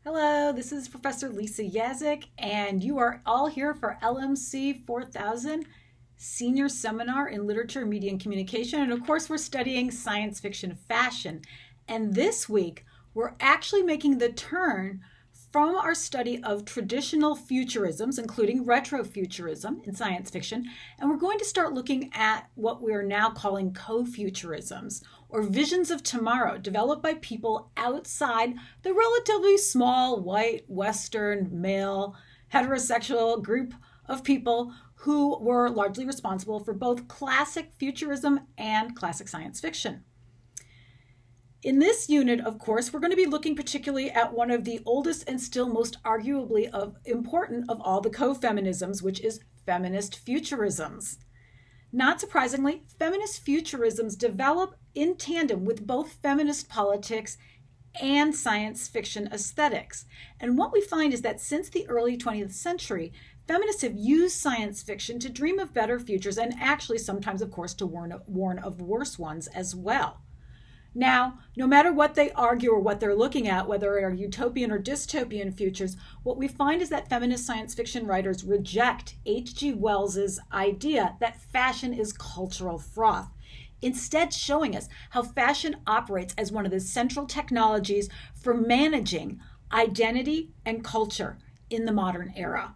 Hello, this is Professor Lisa Yazik, and you are all here for LMC 4000 Senior Seminar in Literature, Media, and Communication. And of course, we're studying science fiction fashion. And this week, we're actually making the turn from our study of traditional futurisms, including retrofuturism in science fiction, and we're going to start looking at what we're now calling co-futurisms, or visions of tomorrow developed by people outside the relatively small white Western male heterosexual group of people who were largely responsible for both classic futurism and classic science fiction. In this unit, of course, we're going to be looking particularly at one of the oldest and still most arguably important of all the co-feminisms, which is feminist futurisms. Not surprisingly, feminist futurisms develop in tandem with both feminist politics and science fiction aesthetics. And what we find is that since the early 20th century, feminists have used science fiction to dream of better futures and actually sometimes, of course, to warn of worse ones as well. Now, no matter what they argue or what they're looking at, whether it are utopian or dystopian futures, what we find is that feminist science fiction writers reject H.G. Wells's idea that fashion is cultural froth, instead showing us how fashion operates as one of the central technologies for managing identity and culture in the modern era.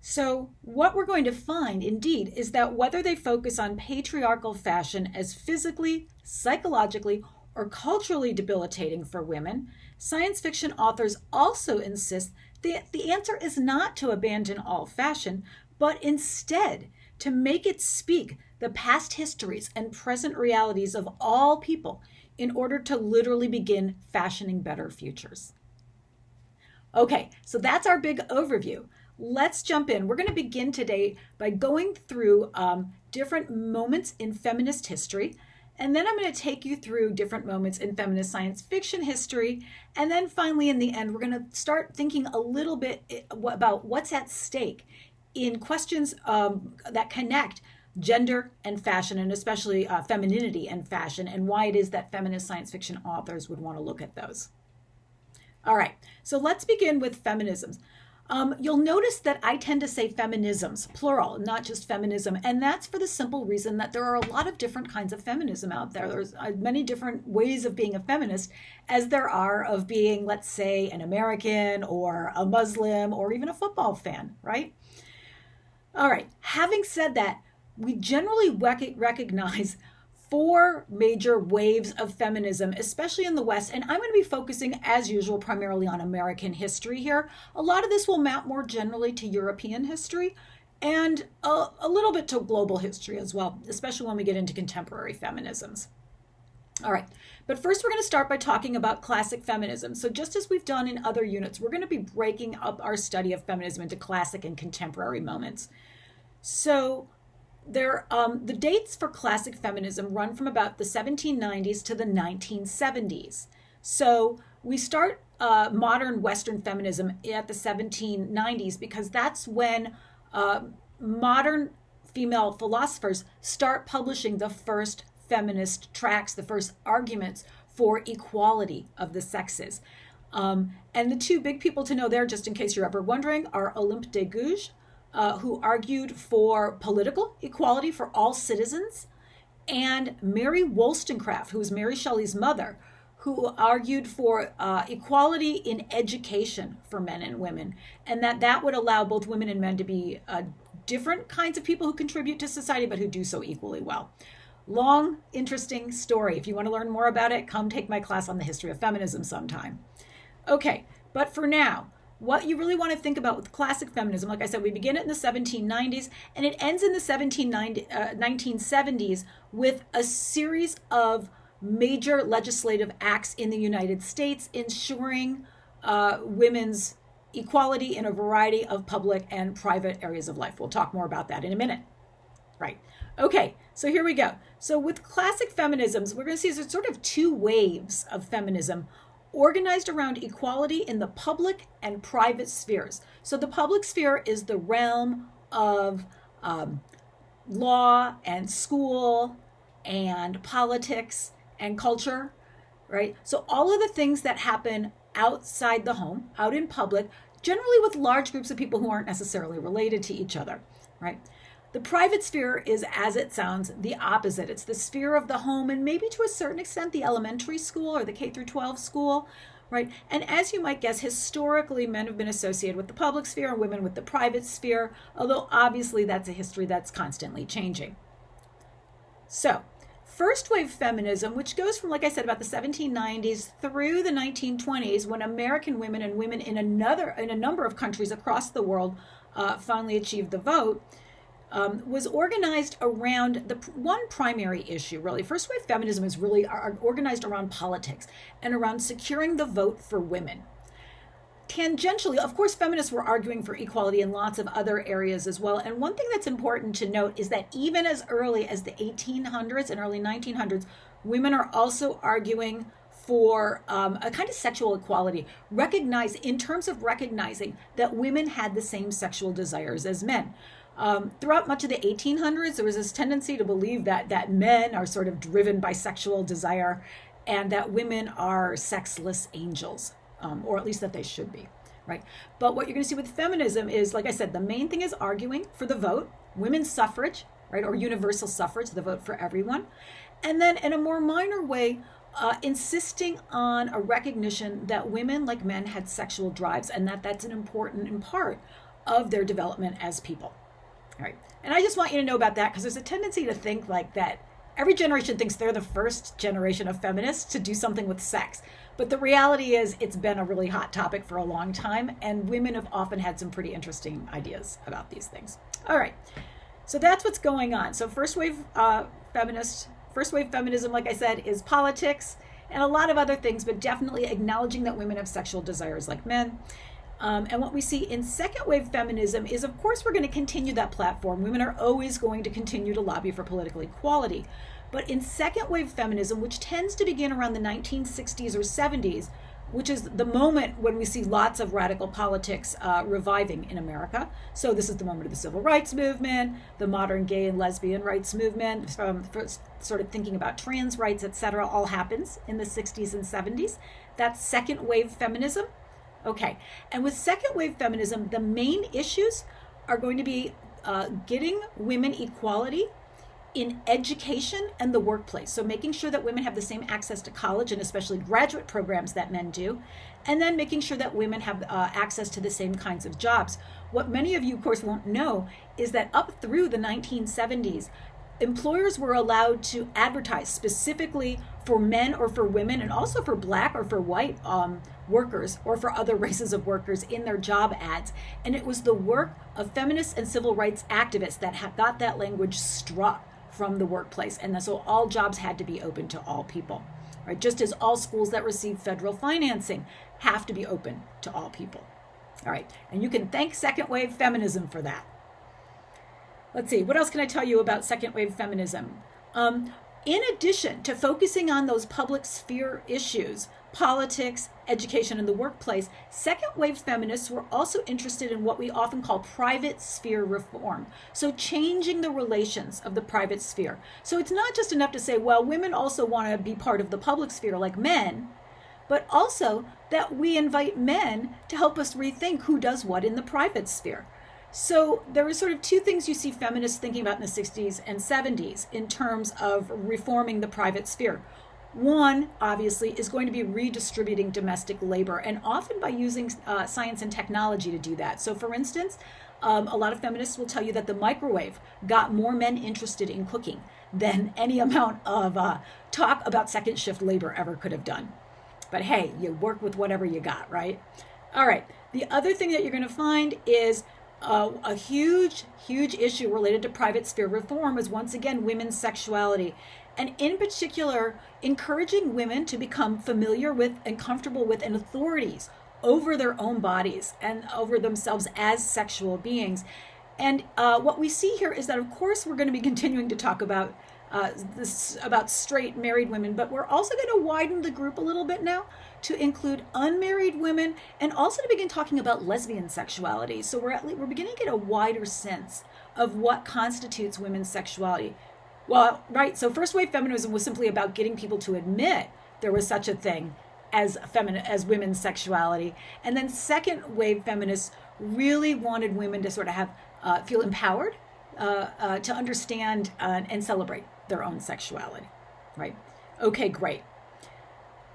So, what we're going to find, indeed, is that whether they focus on patriarchal fashion as physically, psychologically, or culturally debilitating for women, science fiction authors also insist that the answer is not to abandon all fashion, but instead to make it speak the past histories and present realities of all people in order to literally begin fashioning better futures. Okay, so that's our big overview. Let's jump in. We're going to begin today by going through different moments in feminist history. And then I'm going to take you through different moments in feminist science fiction history. And then finally, in the end, we're going to start thinking a little bit about what's at stake in questions that connect gender and fashion, and especially femininity and fashion, and why it is that feminist science fiction authors would want to look at those. All right, so let's begin with feminisms. You'll notice that I tend to say feminisms, plural, not just feminism. And that's for the simple reason that there are a lot of different kinds of feminism out there. There's many different ways of being a feminist as there are of being, let's say, an American or a Muslim or even a football fan, right? All right, having said that, we generally recognize four major waves of feminism, especially in the West. And I'm going to be focusing, as usual, primarily on American history here. A lot of this will map more generally to European history and a little bit to global history as well, especially when we get into contemporary feminisms. All right, but first we're going to start by talking about classic feminism. So just as we've done in other units, we're going to be breaking up our study of feminism into classic and contemporary moments. So the dates for classic feminism run from about the 1790s to the 1970s. So we start modern Western feminism at the 1790s because that's when modern female philosophers start publishing the first feminist tracts, the first arguments for equality of the sexes. And the two big people to know there, just in case you're ever wondering, are Olympe de Gouges, who argued for political equality for all citizens, and Mary Wollstonecraft, who was Mary Shelley's mother, who argued for equality in education for men and women, and that would allow both women and men to be different kinds of people who contribute to society, but who do so equally well. Long, interesting story. If you want to learn more about it, come take my class on the history of feminism sometime. Okay, but for now, what you really want to think about with classic feminism, like I said, we begin it in the 1790s and it ends in the 1970s with a series of major legislative acts in the United States ensuring women's equality in a variety of public and private areas of life. We'll talk more about that in a minute. Right. Okay, so here we go. So with classic feminisms, we're going to see there's sort of two waves of feminism organized around equality in the public and private spheres. So the public sphere is the realm of law and school and politics and culture, right? So all of the things that happen outside the home, out in public, generally with large groups of people who aren't necessarily related to each other, right? The private sphere is, as it sounds, the opposite. It's the sphere of the home and maybe to a certain extent the elementary school or the K through 12 school, right? And as you might guess, historically, men have been associated with the public sphere and women with the private sphere, although obviously that's a history that's constantly changing. So, first wave feminism, which goes from, like I said, about the 1790s through the 1920s, when American women and women in a number of countries across the world finally achieved the vote, was organized around the one primary issue, really. First wave feminism is really organized around politics and around securing the vote for women. Tangentially, of course, feminists were arguing for equality in lots of other areas as well. And one thing that's important to note is that even as early as the 1800s and early 1900s, women are also arguing for a kind of sexual equality, in terms of recognizing that women had the same sexual desires as men. Throughout much of the 1800s, there was this tendency to believe that men are sort of driven by sexual desire and that women are sexless angels, or at least that they should be, right? But what you're going to see with feminism is, like I said, the main thing is arguing for the vote, women's suffrage, right, or universal suffrage, the vote for everyone. And then in a more minor way, insisting on a recognition that women, like men, had sexual drives and that's an important part of their development as people. All right. And I just want you to know about that because there's a tendency to think like that every generation thinks they're the first generation of feminists to do something with sex. But the reality is it's been a really hot topic for a long time, and women have often had some pretty interesting ideas about these things. All right. So that's what's going on. So first wave feminism, like I said, is politics and a lot of other things, but definitely acknowledging that women have sexual desires like men. And what we see in second wave feminism is, of course, we're going to continue that platform. Women are always going to continue to lobby for political equality. But in second wave feminism, which tends to begin around the 1960s or 70s, which is the moment when we see lots of radical politics reviving in America. So this is the moment of the civil rights movement, the modern gay and lesbian rights movement, sort of thinking about trans rights, etc., all happens in the 60s and 70s. That's second wave feminism. Okay, and with second wave feminism, the main issues are going to be getting women equality in education and the workplace. So making sure that women have the same access to college and especially graduate programs that men do, and then making sure that women have access to the same kinds of jobs. What many of you, of course, won't know is that up through the 1970s, employers were allowed to advertise specifically for men or for women and also for black or for white workers or for other races of workers in their job ads. And it was the work of feminists and civil rights activists that got that language struck from the workplace. And so all jobs had to be open to all people, right? Just as all schools that receive federal financing have to be open to all people. All right, and you can thank second wave feminism for that. Let's see, what else can I tell you about second wave feminism? In addition to focusing on those public sphere issues, politics, education, and the workplace, second wave feminists were also interested in what we often call private sphere reform. So changing the relations of the private sphere. So it's not just enough to say, well, women also want to be part of the public sphere like men, but also that we invite men to help us rethink who does what in the private sphere. So there are sort of two things you see feminists thinking about in the 60s and 70s in terms of reforming the private sphere. One, obviously, is going to be redistributing domestic labor, and often by using science and technology to do that. So for instance, a lot of feminists will tell you that the microwave got more men interested in cooking than any amount of talk about second shift labor ever could have done. But hey, you work with whatever you got, right? All right. The other thing that you're going to find is a huge issue related to private sphere reform is, once again, women's sexuality. And in particular, encouraging women to become familiar with and comfortable with and authorities over their own bodies and over themselves as sexual beings. And what we see here is that, of course, we're going to be continuing to talk about about straight married women, but we're also going to widen the group a little bit now to include unmarried women and also to begin talking about lesbian sexuality. So we're beginning to get a wider sense of what constitutes women's sexuality. Well, right, so first wave feminism was simply about getting people to admit there was such a thing as as women's sexuality. And then second wave feminists really wanted women to sort of have feel empowered to understand and celebrate their own sexuality, right? Okay, great.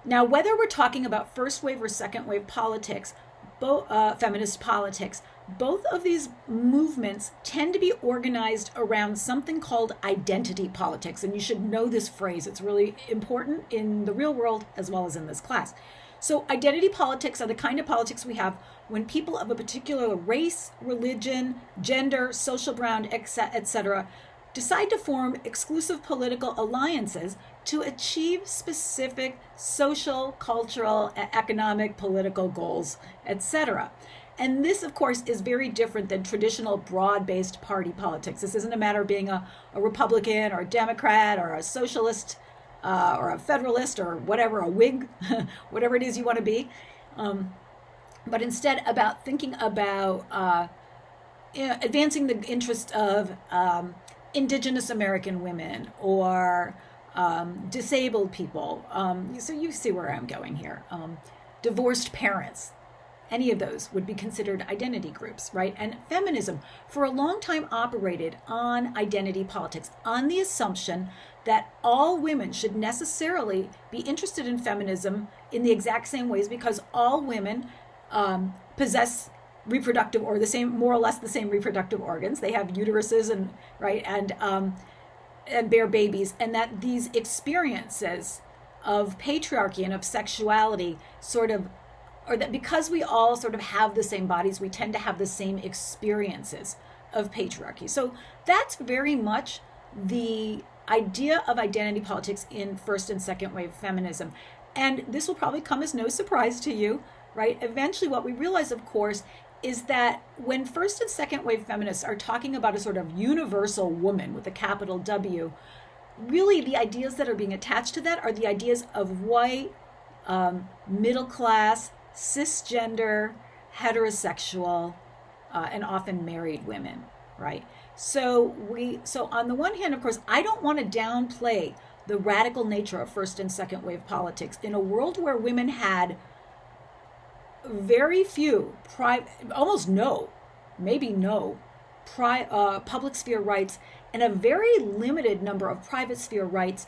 Now, whether we're talking about first wave or second wave politics, feminist politics, both of these movements tend to be organized around something called identity politics. And you should know this phrase. It's really important in the real world as well as in this class. So identity politics are the kind of politics we have when people of a particular race, religion, gender, social ground, etc., decide to form exclusive political alliances to achieve specific social, cultural, economic, political goals, etc. And this, of course, is very different than traditional broad-based party politics. This isn't a matter of being a Republican or a Democrat or a socialist or a federalist or whatever, a Whig, whatever it is you want to be, but instead about thinking about advancing the interest of Indigenous American women or disabled people. So you see where I'm going here. Divorced parents. Any of those would be considered identity groups, right? And feminism for a long time operated on identity politics, on the assumption that all women should necessarily be interested in feminism in the exact same ways because all women possess reproductive or the same, more or less the same reproductive organs. They have uteruses and right and bear babies, and that these experiences of patriarchy and of sexuality sort of, or that because we all sort of have the same bodies, we tend to have the same experiences of patriarchy. So that's very much the idea of identity politics in first and second wave feminism. And this will probably come as no surprise to you, right? Eventually what we realize, of course, is that when first and second wave feminists are talking about a sort of universal woman with a capital W, really the ideas that are being attached to that are the ideas of white, middle class, cisgender, heterosexual, and often married women, right? So on the one hand, of course, I don't want to downplay the radical nature of first and second wave politics in a world where women had very few, almost no, maybe no, public sphere rights and a very limited number of private sphere rights.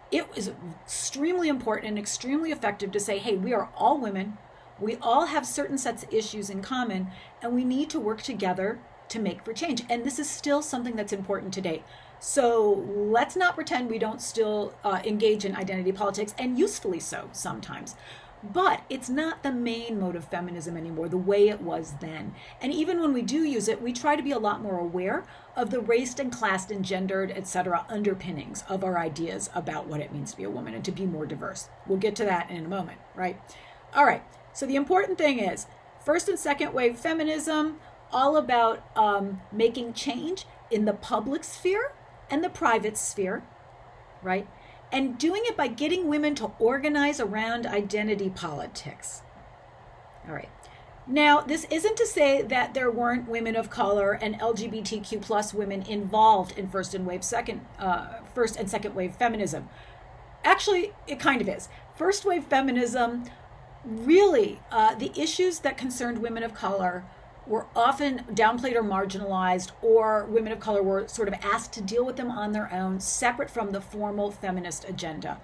It was extremely important and extremely effective to say, hey, we are all women. We all have certain sets of issues in common, and we need to work together to make for change. And this is still something that's important today. So let's not pretend we don't still engage in identity politics, and usefully so sometimes. But it's not the main mode of feminism anymore, the way it was then. And even when we do use it, we try to be a lot more aware of the raced and classed and gendered, etc., underpinnings of our ideas about what it means to be a woman and to be more diverse. We'll get to that in a moment, right? All right. So the important thing is first and second wave feminism, all about making change in the public sphere and the private sphere, right? And doing it by getting women to organize around identity politics. All right. Now, this isn't to say that there weren't women of color and LGBTQ plus women involved in first and second wave feminism. Actually, it kind of is. First wave feminism, really, the issues that concerned women of color were often downplayed or marginalized, or women of color were sort of asked to deal with them on their own, separate from the formal feminist agenda.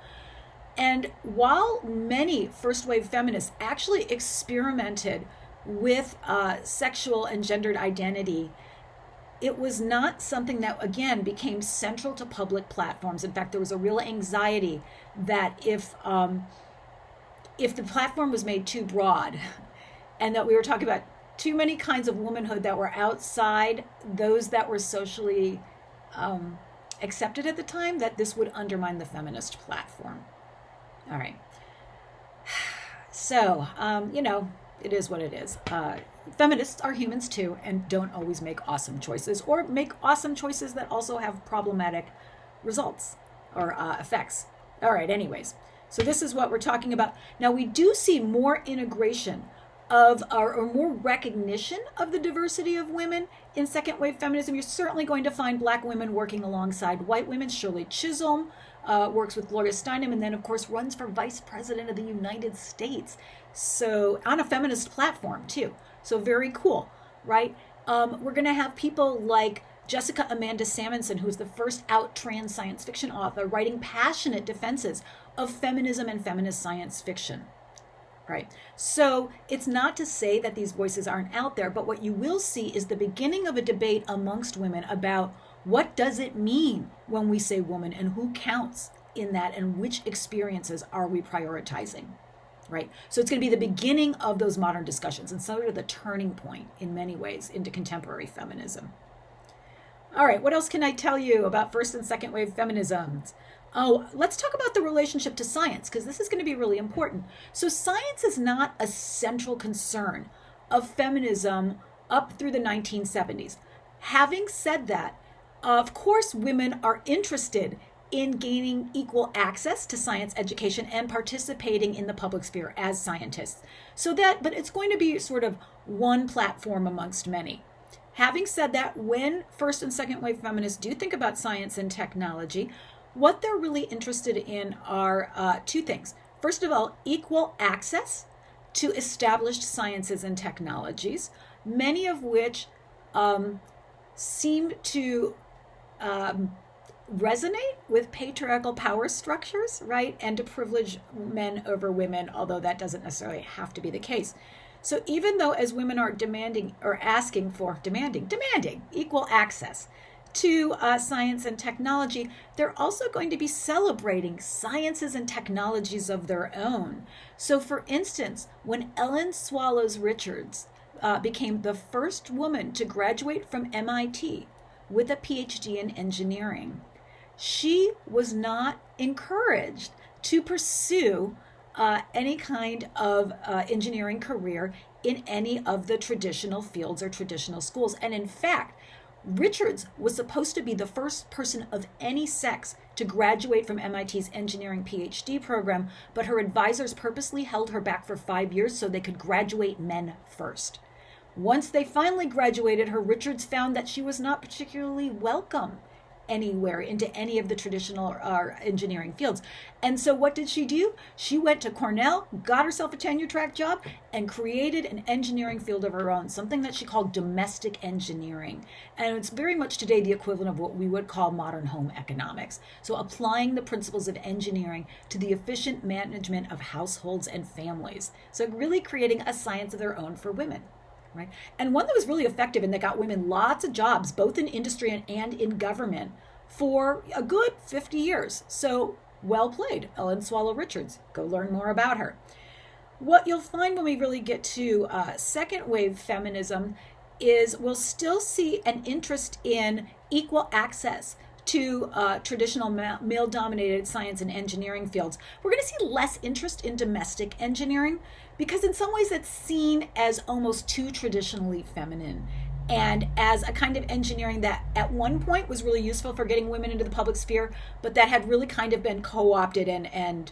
And while many first wave feminists actually experimented with sexual and gendered identity, it was not something that, again, became central to public platforms. In fact, there was a real anxiety that if the platform was made too broad, and that we were talking about too many kinds of womanhood that were outside those that were socially accepted at the time, that this would undermine the feminist platform. All right. So, it is what it is. Feminists are humans too, and don't always make awesome choices, or make awesome choices that also have problematic results or effects. All right, anyways. So this is what we're talking about. Now, we do see more integration of or more recognition of the diversity of women in second wave feminism. You're certainly going to find Black women working alongside white women. Shirley Chisholm works with Gloria Steinem, and then, of course, runs for vice president of the United States. So on a feminist platform, too. So very cool, right? We're going to have people like Jessica Amanda Samuelson, who's the first out trans science fiction author, writing passionate defenses of feminism and feminist science fiction. Right. So it's not to say that these voices aren't out there, but what you will see is the beginning of a debate amongst women about what does it mean when we say woman and who counts in that and which experiences are we prioritizing. Right. So it's going to be the beginning of those modern discussions and sort of the turning point in many ways into contemporary feminism. All right. What else can I tell you about first and second wave feminisms? Oh, let's talk about the relationship to science, because this is going to be really important. So science is not a central concern of feminism up through the 1970s. Having said that, of course, women are interested in gaining equal access to science education and participating in the public sphere as scientists. But it's going to be sort of one platform amongst many. Having said that, when first and second wave feminists do think about science and technology, what they're really interested in are two things. First of all, equal access to established sciences and technologies, many of which seem to resonate with patriarchal power structures, right? And to privilege men over women, although that doesn't necessarily have to be the case. So even though as women are demanding equal access to science and technology, they're also going to be celebrating sciences and technologies of their own. So for instance, when Ellen Swallows Richards became the first woman to graduate from MIT with a PhD in engineering, she was not encouraged to pursue any kind of engineering career in any of the traditional fields or traditional schools. And in fact, Richards was supposed to be the first person of any sex to graduate from MIT's engineering PhD program, but her advisors purposely held her back for 5 years so they could graduate men first. Once they finally graduated her, Richards found that she was not particularly welcome anywhere into any of the traditional engineering fields. And so what did she do? She went to Cornell, got herself a tenure track job, and created an engineering field of her own, something that she called domestic engineering. And it's very much today the equivalent of what we would call modern home economics. So applying the principles of engineering to the efficient management of households and families. So really creating a science of their own for women. Right? And one that was really effective and that got women lots of jobs, both in industry and in government, for a good 50 years. So well played, Ellen Swallow Richards. Go learn more about her. What you'll find when we really get to second wave feminism is we'll still see an interest in equal access to traditional male-dominated science and engineering fields. We're going to see less interest in domestic engineering because in some ways it's seen as almost too traditionally feminine and as a kind of engineering that at one point was really useful for getting women into the public sphere, but that had really kind of been co-opted and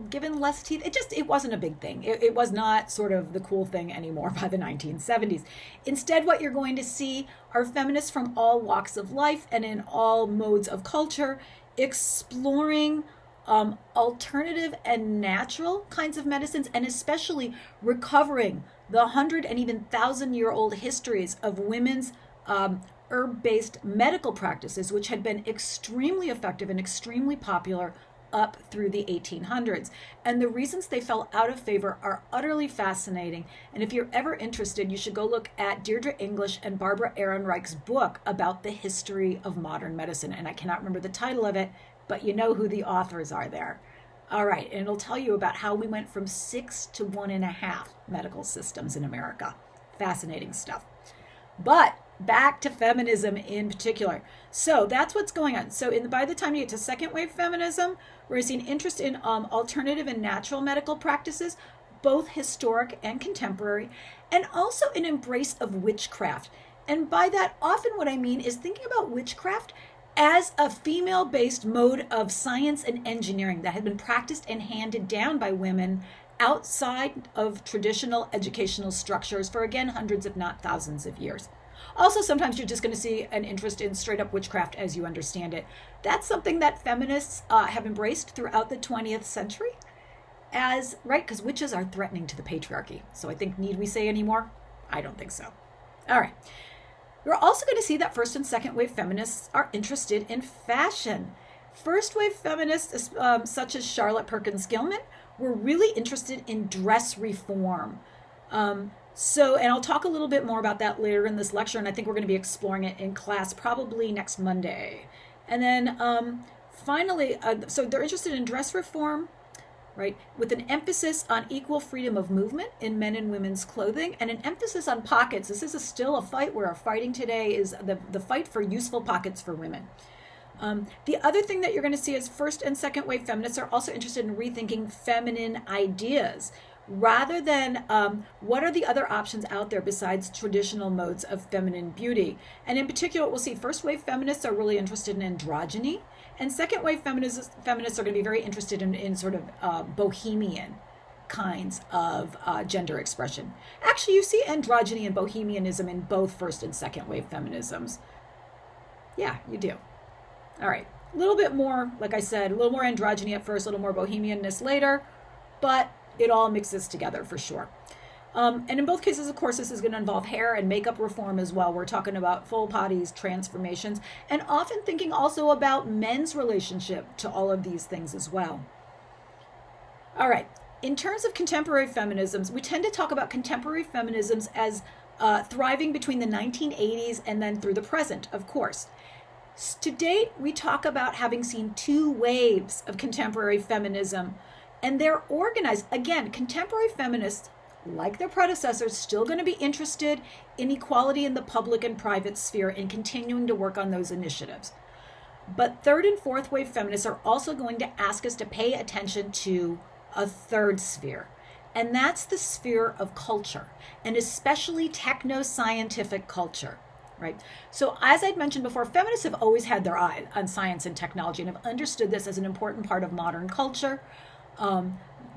given less teeth. It wasn't a big thing. It was not sort of the cool thing anymore by the 1970s. Instead, what you're going to see are feminists from all walks of life and in all modes of culture exploring alternative and natural kinds of medicines, and especially recovering the 100 and even 1,000-year-old histories of women's herb-based medical practices, which had been extremely effective and extremely popular up through the 1800s. And the reasons they fell out of favor are utterly fascinating. And if you're ever interested, you should go look at Deirdre English and Barbara Ehrenreich's book about the history of modern medicine. And I cannot remember the title of it, but you know who the authors are there. All right, and it'll tell you about how we went from 6 to 1.5 medical systems in America. Fascinating stuff. But back to feminism in particular. So that's what's going on. So by the time you get to second wave feminism, we're seeing interest in alternative and natural medical practices, both historic and contemporary, and also an embrace of witchcraft. And by that, often what I mean is thinking about witchcraft as a female-based mode of science and engineering that had been practiced and handed down by women outside of traditional educational structures for, again, hundreds if not thousands of years. Also, sometimes you're just going to see an interest in straight up witchcraft as you understand it. That's something that feminists have embraced throughout the 20th century as, right, because witches are threatening to the patriarchy. So I think, need we say any more? I don't think so. All right. You're also going to see that first and second wave feminists are interested in fashion. First wave feminists, such as Charlotte Perkins Gilman, were really interested in dress reform. And I'll talk a little bit more about that later in this lecture, and I think we're going to be exploring it in class probably next Monday. And then finally, so they're interested in dress reform, right, with an emphasis on equal freedom of movement in men and women's clothing, and an emphasis on pockets. This is still a fight. We're fighting today is the fight for useful pockets for women. The other thing that you're going to see is first and second wave feminists are also interested in rethinking feminine ideas, rather than what are the other options out there besides traditional modes of feminine beauty. And in particular, we'll see first wave feminists are really interested in androgyny, and second wave feminists are going to be very interested in sort of bohemian kinds of gender expression. Actually, you see androgyny and bohemianism in both first and second wave feminisms. Yeah, you do. All right, a little bit more, like I said, a little more androgyny at first, a little more bohemianness later, but it all mixes together for sure. And in both cases, of course, this is going to involve hair and makeup reform as well. We're talking about full bodies, transformations, and often thinking also about men's relationship to all of these things as well. All right, in terms of contemporary feminisms, we tend to talk about contemporary feminisms as thriving between the 1980s and then through the present, of course. To date, we talk about having seen two waves of contemporary feminism, and they're organized. Again, contemporary feminists, like their predecessors, still going to be interested in equality in the public and private sphere and continuing to work on those initiatives. But third and fourth wave feminists are also going to ask us to pay attention to a third sphere, and that's the sphere of culture, and especially techno-scientific culture. Right. So as I'd mentioned before, feminists have always had their eye on science and technology and have understood this as an important part of modern culture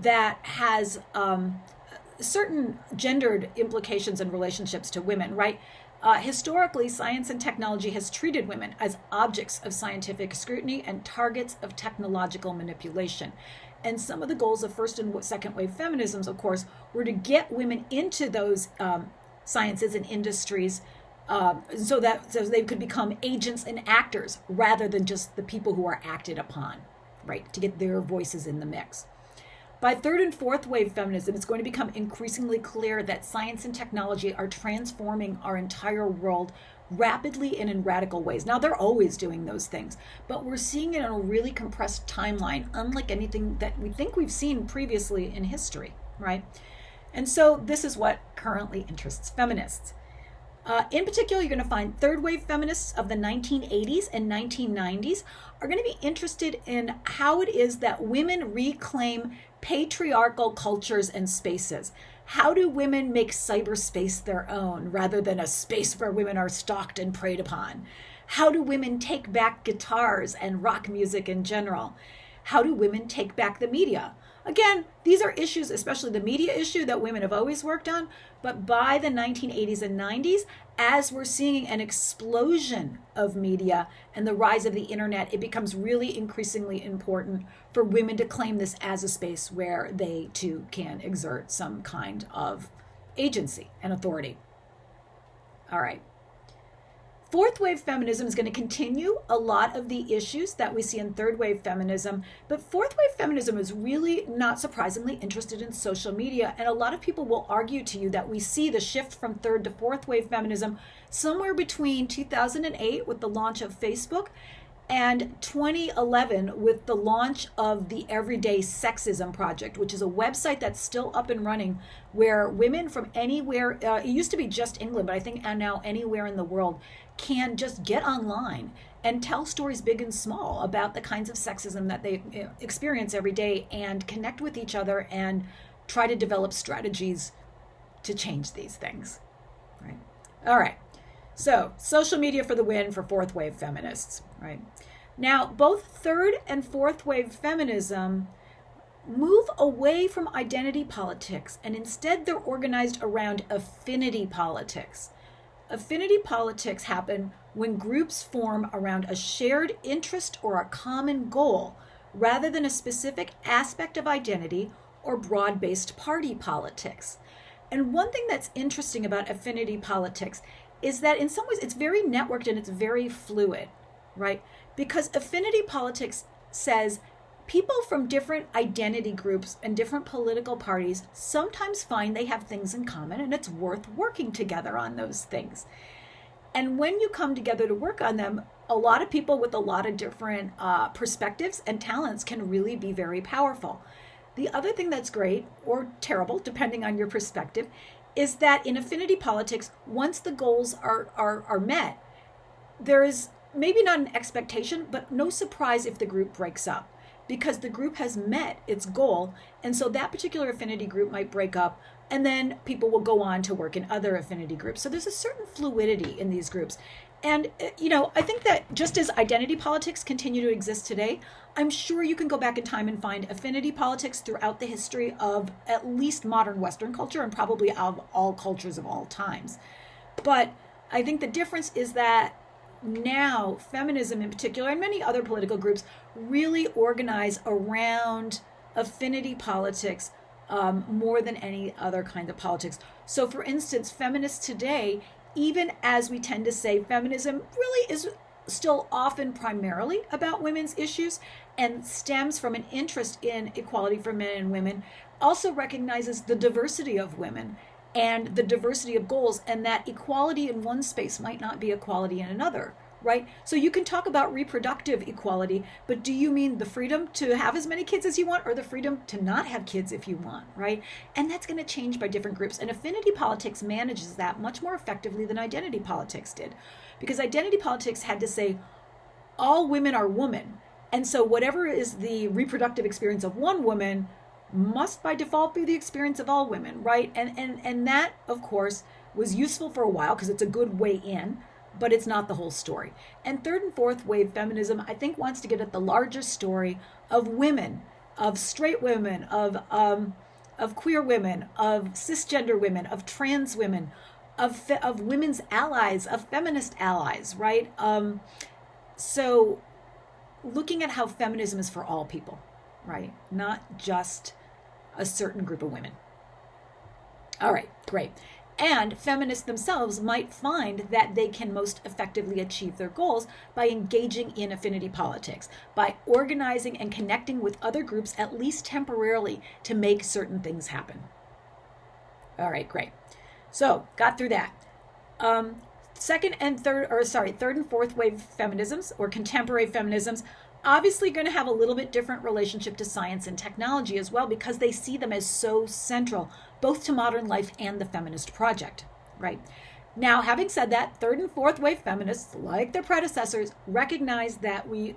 that has certain gendered implications and relationships to women, right? Historically, science and technology has treated women as objects of scientific scrutiny and targets of technological manipulation. And some of the goals of first and second wave feminisms, of course, were to get women into those sciences and industries so they could become agents and actors rather than just the people who are acted upon, right? To get their voices in the mix. By third and fourth wave feminism, it's going to become increasingly clear that science and technology are transforming our entire world rapidly and in radical ways. Now, they're always doing those things, but we're seeing it in a really compressed timeline, unlike anything that we think we've seen previously in history, right? And so this is what currently interests feminists. In particular, you're going to find third wave feminists of the 1980s and 1990s are going to be interested in how it is that women reclaim patriarchal cultures and spaces. How do women make cyberspace their own rather than a space where women are stalked and preyed upon? How do women take back guitars and rock music in general? How do women take back the media? Again, these are issues, especially the media issue, that women have always worked on. But by the 1980s and 90s, as we're seeing an explosion of media and the rise of the internet, it becomes really increasingly important for women to claim this as a space where they too can exert some kind of agency and authority. All right. Fourth wave feminism is going to continue a lot of the issues that we see in third wave feminism, but fourth wave feminism is really, not surprisingly, interested in social media. And a lot of people will argue to you that we see the shift from third to fourth wave feminism somewhere between 2008 with the launch of Facebook and 2011 with the launch of the Everyday Sexism Project, which is a website that's still up and running where women from anywhere, it used to be just England, but I think now anywhere in the world, can just get online and tell stories big and small about the kinds of sexism that they experience every day and connect with each other and try to develop strategies to change these things. Right? All right. So social media for the win for fourth wave feminists, right? Now, both third and fourth wave feminism move away from identity politics, and instead they're organized around affinity politics. Affinity politics happen when groups form around a shared interest or a common goal, rather than a specific aspect of identity or broad-based party politics. And one thing that's interesting about affinity politics is that in some ways it's very networked and it's very fluid, right? Because affinity politics says people from different identity groups and different political parties sometimes find they have things in common and it's worth working together on those things. And when you come together to work on them, a lot of people with a lot of different perspectives and talents can really be very powerful. The other thing that's great, or terrible, depending on your perspective, is that in affinity politics, once the goals are met, there is maybe not an expectation, but no surprise if the group breaks up, because the group has met its goal. And so that particular affinity group might break up, and then people will go on to work in other affinity groups. So there's a certain fluidity in these groups. And, I think that just as identity politics continue to exist today, I'm sure you can go back in time and find affinity politics throughout the history of at least modern Western culture and probably of all cultures of all times. But I think the difference is that now feminism in particular, and many other political groups, really organize around affinity politics more than any other kind of politics. So for instance, feminists today, even as we tend to say feminism really is still often primarily about women's issues and stems from an interest in equality for men and women, also recognizes the diversity of women and the diversity of goals, and that equality in one space might not be equality in another, right? So you can talk about reproductive equality, but do you mean the freedom to have as many kids as you want, or the freedom to not have kids if you want, right? And that's going to change by different groups. And affinity politics manages that much more effectively than identity politics did, because identity politics had to say all women are women. And so whatever is the reproductive experience of one woman must by default be the experience of all women, right? And that, of course, was useful for a while because it's a good way in, but it's not the whole story. And third and fourth wave feminism, I think, wants to get at the larger story of women, of straight women, of queer women, of cisgender women, of trans women, of women's allies, of feminist allies, right? So looking at how feminism is for all people, right? Not just a certain group of women. All right, great. And feminists themselves might find that they can most effectively achieve their goals by engaging in affinity politics, by organizing and connecting with other groups, at least temporarily, to make certain things happen. All right, great. So, got through that. Third and fourth wave feminisms, or contemporary feminisms, obviously going to have a little bit different relationship to science and technology as well, because they see them as so central both to modern life and the feminist project, right? Now, having said that, third and fourth wave feminists, like their predecessors, recognize that we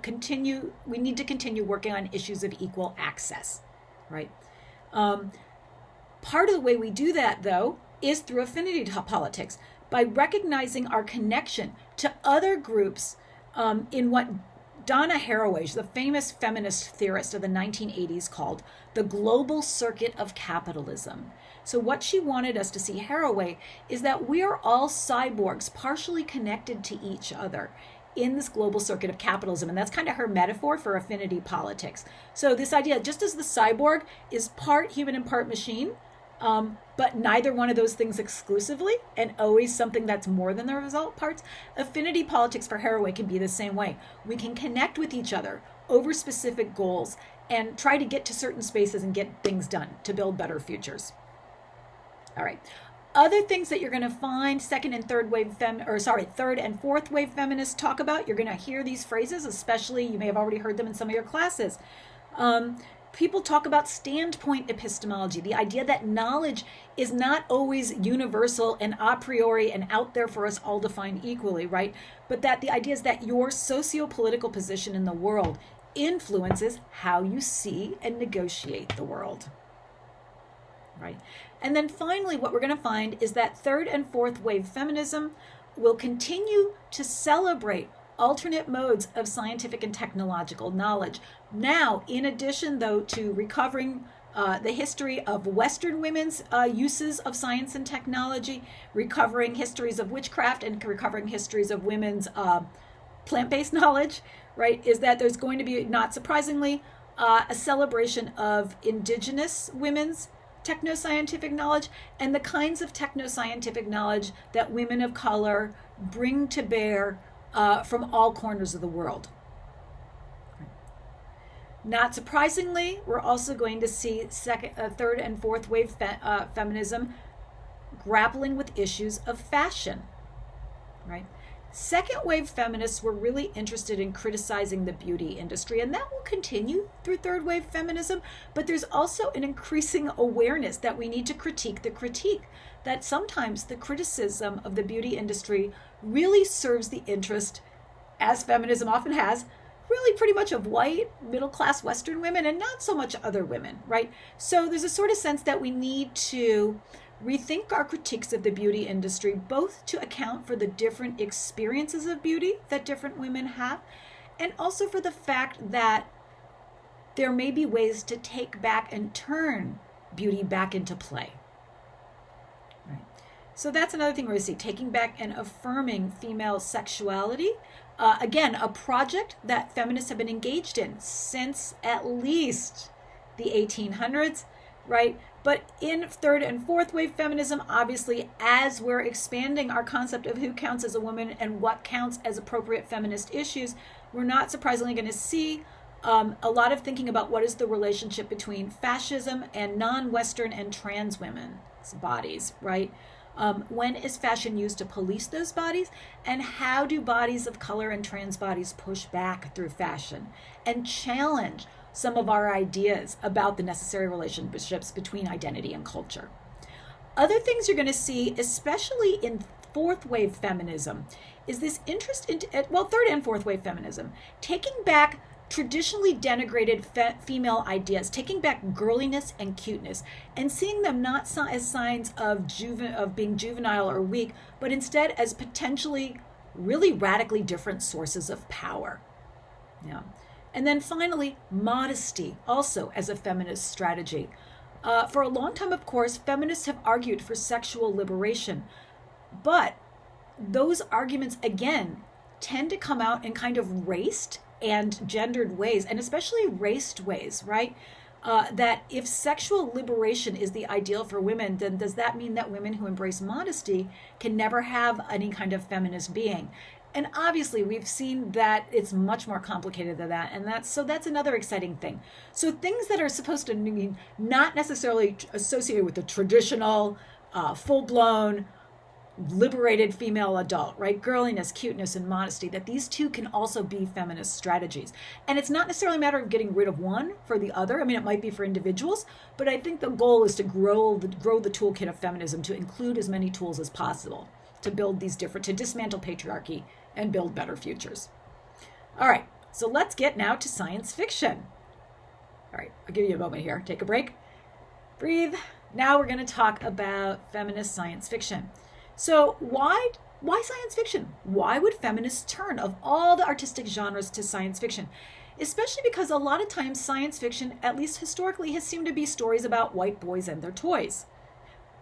need to continue working on issues of equal access, right? Part of the way we do that, though, is through affinity politics, by recognizing our connection to other groups in what Donna Haraway, the famous feminist theorist of the 1980s, called the global circuit of capitalism. So what she wanted us to see, Haraway, is that we are all cyborgs partially connected to each other in this global circuit of capitalism. And that's kind of her metaphor for affinity politics. So this idea, just as the cyborg is part human and part machine, but neither one of those things exclusively, and always something that's more than the result parts, affinity politics for Haraway can be the same way. We can connect with each other over specific goals and try to get to certain spaces and get things done to build better futures. All right. Other things that you're going to find third and fourth wave feminists talk about, you're going to hear these phrases, especially you may have already heard them in some of your classes. People talk about standpoint epistemology, the idea that knowledge is not always universal and a priori and out there for us all to find equally, right? But that the idea is that your socio-political position in the world influences how you see and negotiate the world, right? And then finally, what we're going to find is that third and fourth wave feminism will continue to celebrate alternate modes of scientific and technological knowledge. Now, in addition, though, to recovering the history of Western women's uses of science and technology, recovering histories of witchcraft, and recovering histories of women's plant-based knowledge, right, is that there's going to be, not surprisingly, a celebration of indigenous women's technoscientific knowledge and the kinds of technoscientific knowledge that women of color bring to bear from all corners of the world. Not surprisingly, we're also going to see third and fourth wave feminism grappling with issues of fashion, right? Second wave feminists were really interested in criticizing the beauty industry, and that will continue through third wave feminism, but there's also an increasing awareness that we need to critique the critique, that sometimes the criticism of the beauty industry really serves the interest, as feminism often has, really pretty much of white, middle-class Western women and not so much other women, right? So there's a sort of sense that we need to rethink our critiques of the beauty industry, both to account for the different experiences of beauty that different women have, and also for the fact that there may be ways to take back and turn beauty back into play. Right. So that's another thing we're going to see, taking back and affirming female sexuality. Again, a project that feminists have been engaged in since at least the 1800s, right? But in third and fourth wave feminism, obviously, as we're expanding our concept of who counts as a woman and what counts as appropriate feminist issues, we're not surprisingly going to see a lot of thinking about what is the relationship between fascism and non-Western and trans women's bodies, right? When is fashion used to police those bodies? And how do bodies of color and trans bodies push back through fashion and challenge some of our ideas about the necessary relationships between identity and culture? Other things you're going to see, especially in fourth wave feminism, is this interest in, third and fourth wave feminism, taking back traditionally denigrated female ideas, taking back girliness and cuteness, and seeing them not as signs of being juvenile or weak, but instead as potentially really radically different sources of power. Yeah. And then finally, modesty, also as a feminist strategy. For a long time, of course, feminists have argued for sexual liberation, but those arguments, again, tend to come out in kind of raced and gendered ways, and especially raced ways, right? That if sexual liberation is the ideal for women, then does that mean that women who embrace modesty can never have any kind of feminist being? And obviously, we've seen that it's much more complicated than that, and that's another exciting thing. So things that are supposed to mean not necessarily associated with the traditional, full-blown, liberated female adult, right? Girliness, cuteness, and modesty, that these two can also be feminist strategies. And it's not necessarily a matter of getting rid of one for the other. I mean, it might be for individuals, but I think the goal is to grow the toolkit of feminism to include as many tools as possible to build these to dismantle patriarchy and build better futures. All right, so let's get now to science fiction. All right, I'll give you a moment here. Take a break. Breathe. Now we're going to talk about feminist science fiction. So why science fiction? Why would feminists turn, of all the artistic genres, to science fiction? Especially because a lot of times science fiction, at least historically, has seemed to be stories about white boys and their toys.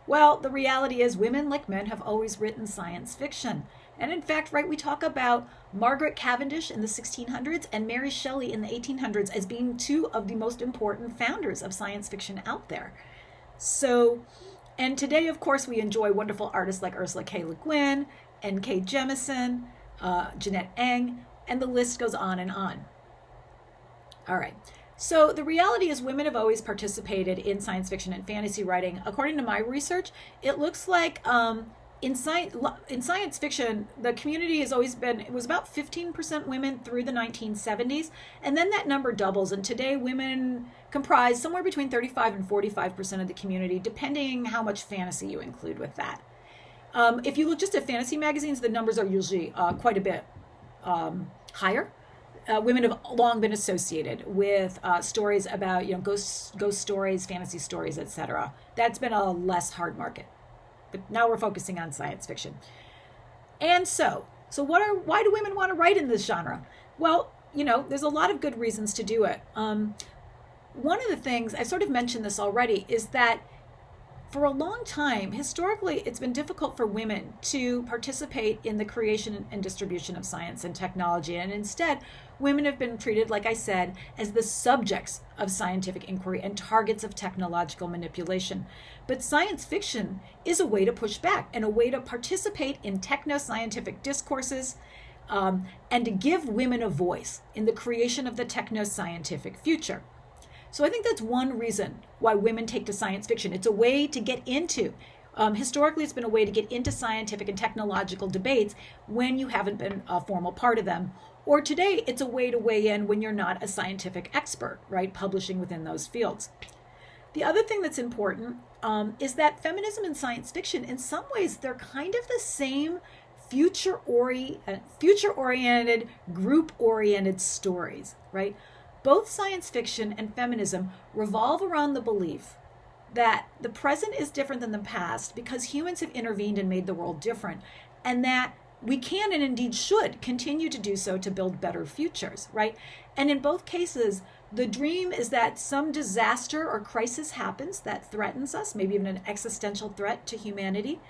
Well, the reality is women, like men, have always written science fiction. And in fact, right, we talk about Margaret Cavendish in the 1600s and Mary Shelley in the 1800s as being two of the most important founders of science fiction out there. So, and today, of course, we enjoy wonderful artists like Ursula K. Le Guin, N.K. Jemisin, Jeanette Eng, and the list goes on and on. All right. So the reality is women have always participated in science fiction and fantasy writing. According to my research, it looks like in science fiction, the community has always been, it was about 15% women through the 1970s, and then that number doubles, and today women comprise somewhere between 35 and 45% of the community, depending how much fantasy you include with that. If you look just at fantasy magazines, the numbers are usually quite a bit higher. Women have long been associated with stories about, ghost stories, fantasy stories, etc. That's been a less hard market. But now we're focusing on science fiction. And so why do women want to write in this genre? Well, there's a lot of good reasons to do it. one of the things, I sort of mentioned this already, is that for a long time, historically, it's been difficult for women to participate in the creation and distribution of science and technology. And instead, women have been treated, like I said, as the subjects of scientific inquiry and targets of technological manipulation. But science fiction is a way to push back and a way to participate in techno-scientific discourses, and to give women a voice in the creation of the techno-scientific future. So I think that's one reason why women take to science fiction. It's a way to get into, historically it's been a way to get into scientific and technological debates when you haven't been a formal part of them. Or today, it's a way to weigh in when you're not a scientific expert, right, publishing within those fields. The other thing that's important is that feminism and science fiction, in some ways, they're kind of the same future-oriented, group-oriented stories, right? Both science fiction and feminism revolve around the belief that the present is different than the past because humans have intervened and made the world different, and that we can and indeed should continue to do so to build better futures, right? And in both cases, the dream is that some disaster or crisis happens that threatens us, maybe even an existential threat to humanity,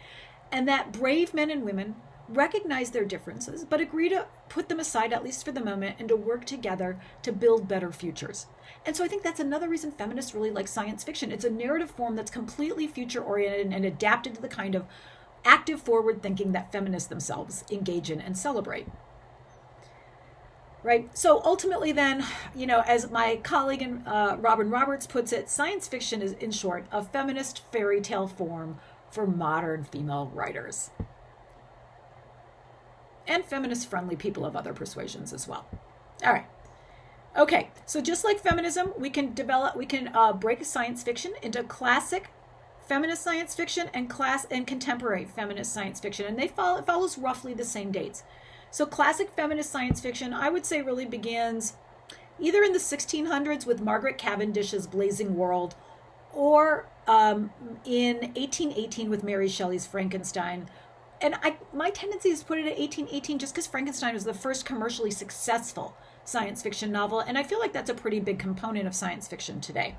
and that brave men and women recognize their differences, but agree to put them aside, at least for the moment, and to work together to build better futures. And so I think that's another reason feminists really like science fiction. It's a narrative form that's completely future-oriented and adapted to the kind of active forward thinking that feminists themselves engage in and celebrate. Right? So ultimately then, as my colleague Robin Roberts puts it, science fiction is, in short, a feminist fairy tale form for modern female writers. And feminist-friendly people of other persuasions as well. All right. Okay, so just like feminism, we can break science fiction into classic feminist science fiction and contemporary feminist science fiction, and it follows roughly the same dates. So classic feminist science fiction, I would say, really begins either in the 1600s with Margaret Cavendish's Blazing World, or in 1818 with Mary Shelley's Frankenstein. And my tendency is to put it at 1818 just because Frankenstein was the first commercially successful science fiction novel, and I feel like that's a pretty big component of science fiction today.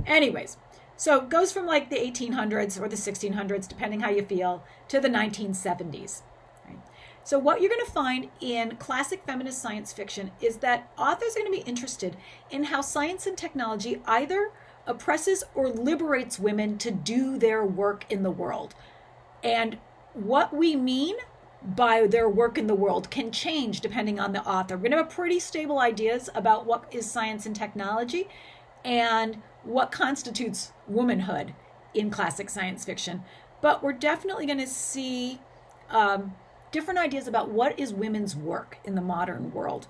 Anyways, so it goes from like the 1800s or the 1600s, depending how you feel, to the 1970s. Right? So what you're going to find in classic feminist science fiction is that authors are going to be interested in how science and technology either oppresses or liberates women to do their work in the world. And what we mean by their work in the world can change depending on the author. We're going to have pretty stable ideas about what is science and technology and what constitutes womanhood in classic science fiction. But we're definitely going to see different ideas about what is women's work in the modern world.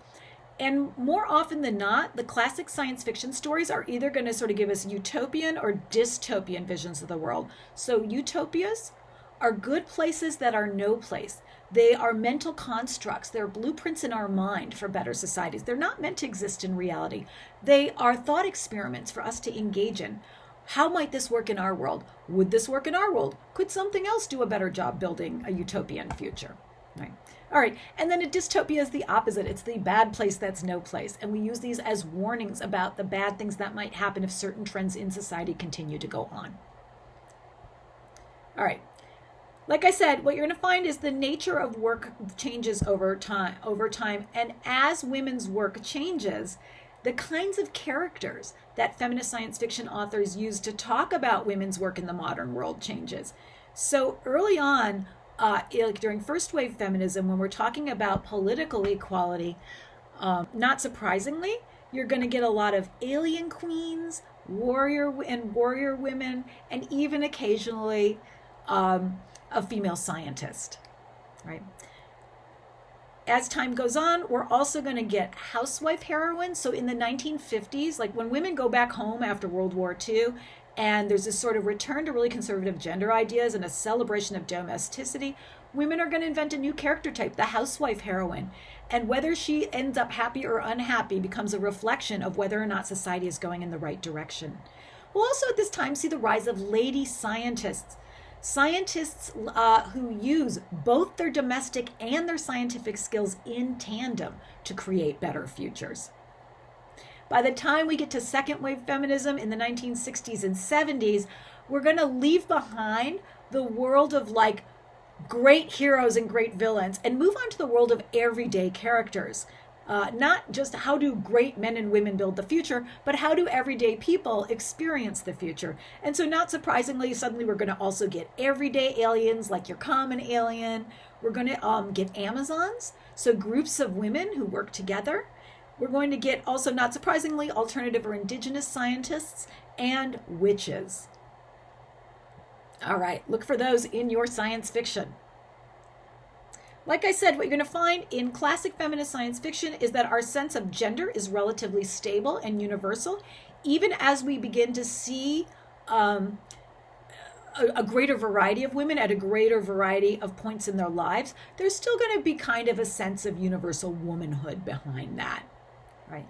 And more often than not, the classic science fiction stories are either going to sort of give us utopian or dystopian visions of the world. So utopias are good places that are no place. They are mental constructs. They're blueprints in our mind for better societies. They're not meant to exist in reality. They are thought experiments for us to engage in. How might this work in our world? Would this work in our world? Could something else do a better job building a utopian future? Right. All right. And then a dystopia is the opposite. It's the bad place that's no place. And we use these as warnings about the bad things that might happen if certain trends in society continue to go on. All right. Like I said, what you're going to find is the nature of work changes over time. And as women's work changes, the kinds of characters that feminist science fiction authors use to talk about women's work in the modern world changes. So early on, during first wave feminism, when we're talking about political equality, not surprisingly, you're going to get a lot of alien queens, warrior women, and even occasionally a female scientist, right? As time goes on, we're also going to get housewife heroines. So in the 1950s, like when women go back home after World War II, and there's this sort of return to really conservative gender ideas and a celebration of domesticity, women are going to invent a new character type, the housewife heroine. And whether she ends up happy or unhappy becomes a reflection of whether or not society is going in the right direction. We'll also at this time see the rise of lady scientists. Scientists who use both their domestic and their scientific skills in tandem to create better futures. By the time we get to second wave feminism in the 1960s and 70s, we're going to leave behind the world of like great heroes and great villains and move on to the world of everyday characters. Not just how do great men and women build the future, but how do everyday people experience the future. And so not surprisingly, suddenly we're going to also get everyday aliens like your common alien. We're going to get Amazons, so groups of women who work together. We're going to get also, not surprisingly, alternative or indigenous scientists and witches. All right, look for those in your science fiction. Like I said, what you're going to find in classic feminist science fiction is that our sense of gender is relatively stable and universal, even as we begin to see a greater variety of women at a greater variety of points in their lives. There's still going to be kind of a sense of universal womanhood behind that, right?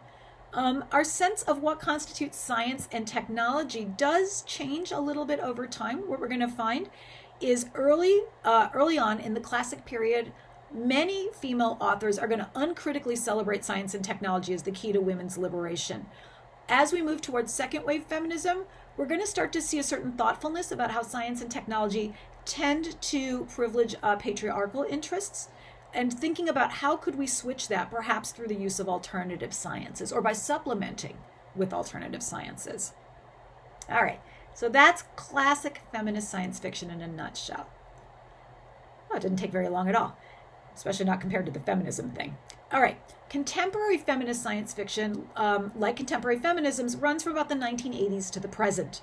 Our sense of what constitutes science and technology does change a little bit over time. What we're going to find is early on in the classic period, many female authors are going to uncritically celebrate science and technology as the key to women's liberation. As we move towards second wave feminism, we're going to start to see a certain thoughtfulness about how science and technology tend to privilege patriarchal interests, and thinking about how could we switch that, perhaps through the use of alternative sciences or by supplementing with alternative sciences. All right, so that's classic feminist science fiction in a nutshell. Well, it didn't take very long at all, especially not compared to the feminism thing. All right, contemporary feminist science fiction, like contemporary feminisms, runs from about the 1980s to the present.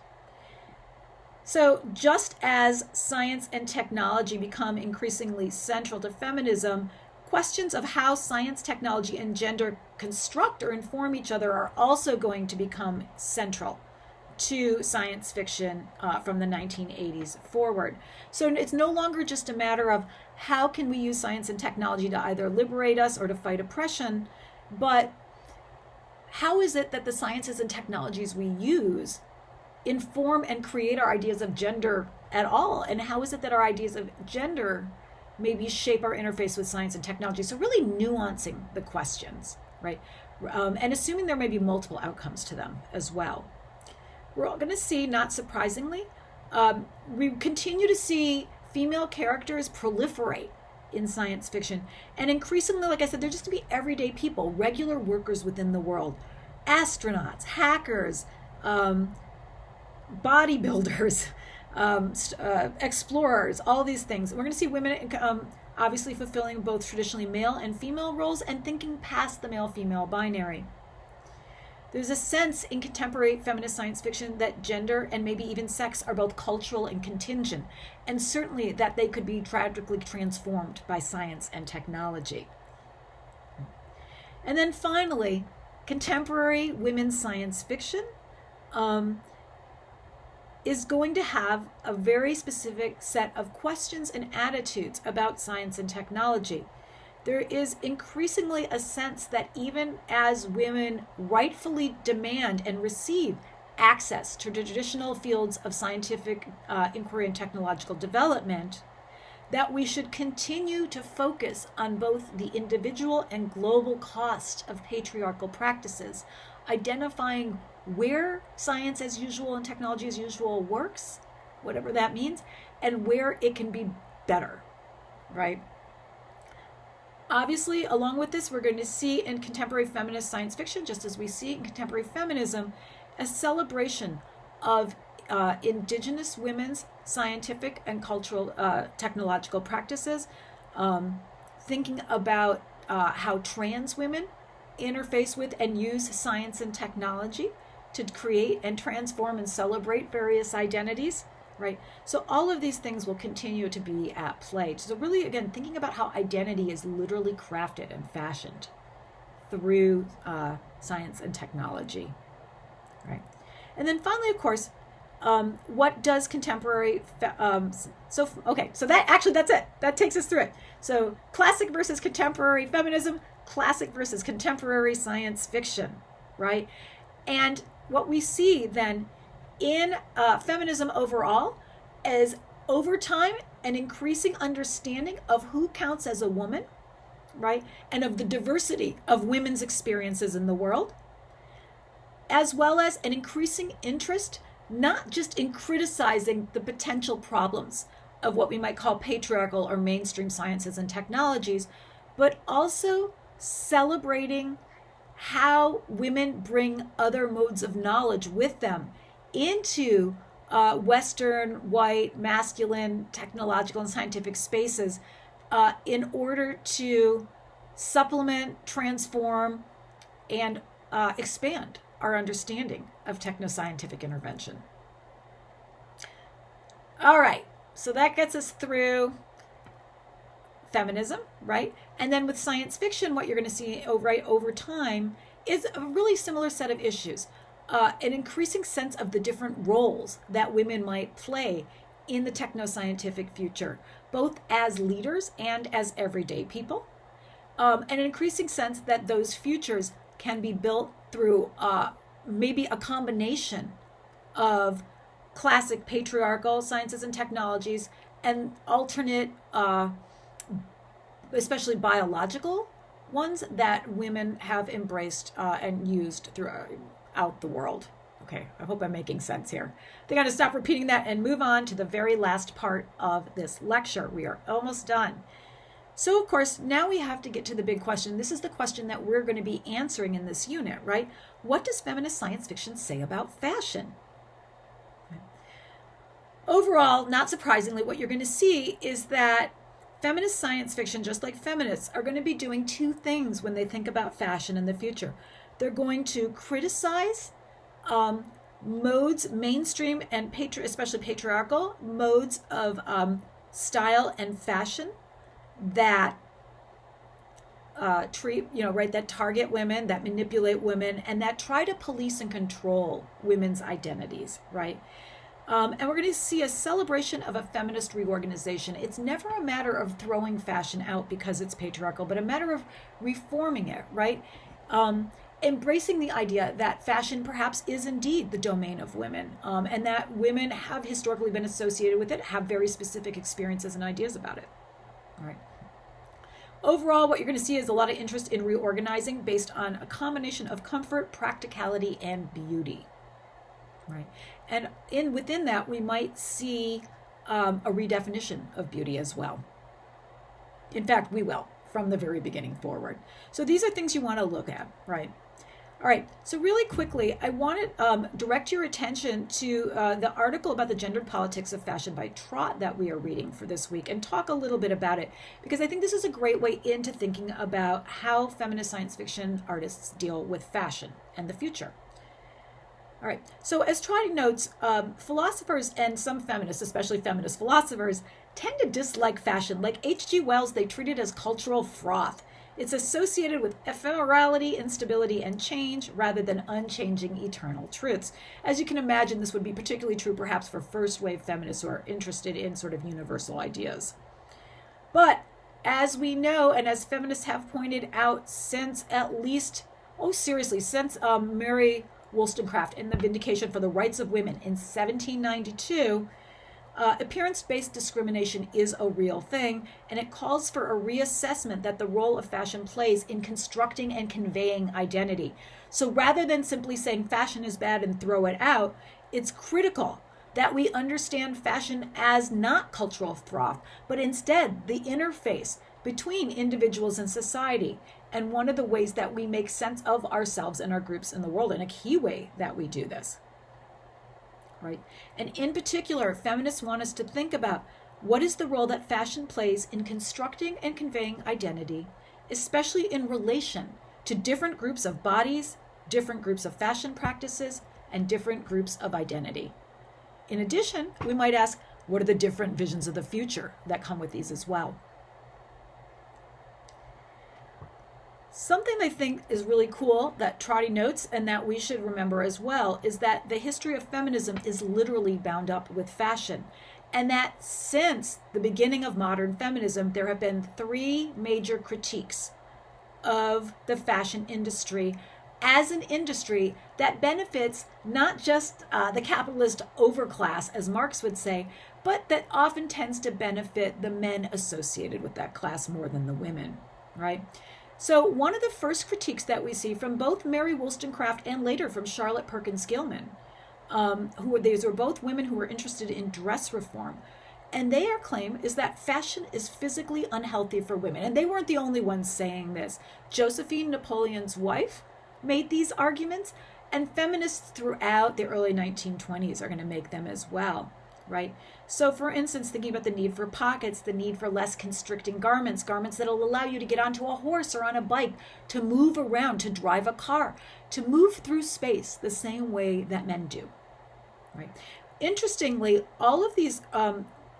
So just as science and technology become increasingly central to feminism, questions of how science, technology, and gender construct or inform each other are also going to become central to science fiction from the 1980s forward. So it's no longer just a matter of how can we use science and technology to either liberate us or to fight oppression, but how is it that the sciences and technologies we use inform and create our ideas of gender at all? And how is it that our ideas of gender maybe shape our interface with science and technology? So really nuancing the questions, right? And assuming there may be multiple outcomes to them as well. We're all going to see, not surprisingly, we continue to see female characters proliferate in science fiction. And increasingly, like I said, they're just going to be everyday people, regular workers within the world, astronauts, hackers, bodybuilders, explorers, all these things. We're going to see women obviously fulfilling both traditionally male and female roles and thinking past the male-female binary. There's a sense in contemporary feminist science fiction that gender and maybe even sex are both cultural and contingent, and certainly that they could be tragically transformed by science and technology. And then finally, contemporary women's science fiction is going to have a very specific set of questions and attitudes about science and technology. There is increasingly a sense that even as women rightfully demand and receive access to traditional fields of scientific inquiry and technological development, that we should continue to focus on both the individual and global cost of patriarchal practices, identifying where science as usual and technology as usual works, whatever that means, and where it can be better, right? Obviously, along with this, we're going to see in contemporary feminist science fiction, just as we see in contemporary feminism, a celebration of indigenous women's scientific and cultural technological practices, thinking about how trans women interface with and use science and technology to create and transform and celebrate various identities. Right. So all of these things will continue to be at play. So really, again, thinking about how identity is literally crafted and fashioned through science and technology. Right. And then finally, of course, what does contemporary so that's it. That takes us through it. So classic versus contemporary feminism, classic versus contemporary science fiction, right? And what we see then in feminism overall is, over time, an increasing understanding of who counts as a woman, right? And of the diversity of women's experiences in the world. as well as an increasing interest, not just in criticizing the potential problems of what we might call patriarchal or mainstream sciences and technologies, but also celebrating how women bring other modes of knowledge with them into Western, white, masculine, technological, and scientific spaces in order to supplement, transform, and expand our understanding of technoscientific intervention. All right, so that gets us through feminism, right? And then with science fiction, what you're going to see over time is a really similar set of issues. An increasing sense of the different roles that women might play in the technoscientific future, both as leaders and as everyday people. And an increasing sense that those futures can be built through maybe a combination of classic patriarchal sciences and technologies and alternate, especially biological ones that women have embraced and used throughout the world. Okay, I hope I'm making sense here. I think I'm going to stop repeating that and move on to the very last part of this lecture. We are almost done. So, of course, now we have to get to the big question. This is the question that we're going to be answering in this unit, right? What does feminist science fiction say about fashion? Overall, not surprisingly, what you're going to see is that feminist science fiction, just like feminists, are going to be doing two things when they think about fashion in the future. They're going to criticize modes, mainstream and especially patriarchal modes of style and fashion that that target women, that manipulate women, and that try to police and control women's identities, right? And we're going to see a celebration of a feminist reorganization. It's never a matter of throwing fashion out because it's patriarchal, but a matter of reforming it, right? Embracing the idea that fashion perhaps is indeed the domain of women, and that women have historically been associated with it, have very specific experiences and ideas about it. All right. Overall, what you're going to see is a lot of interest in reorganizing based on a combination of comfort, practicality, and beauty. Right. And within that, we might see a redefinition of beauty as well. In fact, we will from the very beginning forward. So these are things you want to look at, right? All right, so really quickly, I want to direct your attention to the article about the gendered politics of fashion by Trott that we are reading for this week and talk a little bit about it, because I think this is a great way into thinking about how feminist science fiction artists deal with fashion and the future. All right, so as Trott notes, philosophers and some feminists, especially feminist philosophers, tend to dislike fashion. Like H.G. Wells, they treat it as cultural froth. It's associated with ephemerality, instability, and change rather than unchanging eternal truths. As you can imagine, this would be particularly true perhaps for first-wave feminists who are interested in sort of universal ideas. But as we know, and as feminists have pointed out since since Mary Wollstonecraft in the Vindication for the Rights of Women in 1792, appearance-based discrimination is a real thing, and it calls for a reassessment that the role of fashion plays in constructing and conveying identity. So rather than simply saying fashion is bad and throw it out, it's critical that we understand fashion as not cultural froth, but instead the interface between individuals and society, and one of the ways that we make sense of ourselves and our groups in the world, and a key way that we do this. Right? And in particular, feminists want us to think about what is the role that fashion plays in constructing and conveying identity, especially in relation to different groups of bodies, different groups of fashion practices, and different groups of identity. In addition, we might ask, what are the different visions of the future that come with these as well? Something I think is really cool that Trotty notes and that we should remember as well is that the history of feminism is literally bound up with fashion, and that since the beginning of modern feminism, there have been three major critiques of the fashion industry as an industry that benefits not just the capitalist overclass, as Marx would say, but that often tends to benefit the men associated with that class more than the women, right? So one of the first critiques that we see from both Mary Wollstonecraft and later from Charlotte Perkins Gilman, these were both women who were interested in dress reform, and their claim is that fashion is physically unhealthy for women. And they weren't the only ones saying this. Josephine, Napoleon's wife, made these arguments, and feminists throughout the early 1920s are going to make them as well, right? So for instance, thinking about the need for pockets, the need for less constricting garments that'll allow you to get onto a horse or on a bike, to move around, to drive a car, to move through space the same way that men do, right? Interestingly, all of these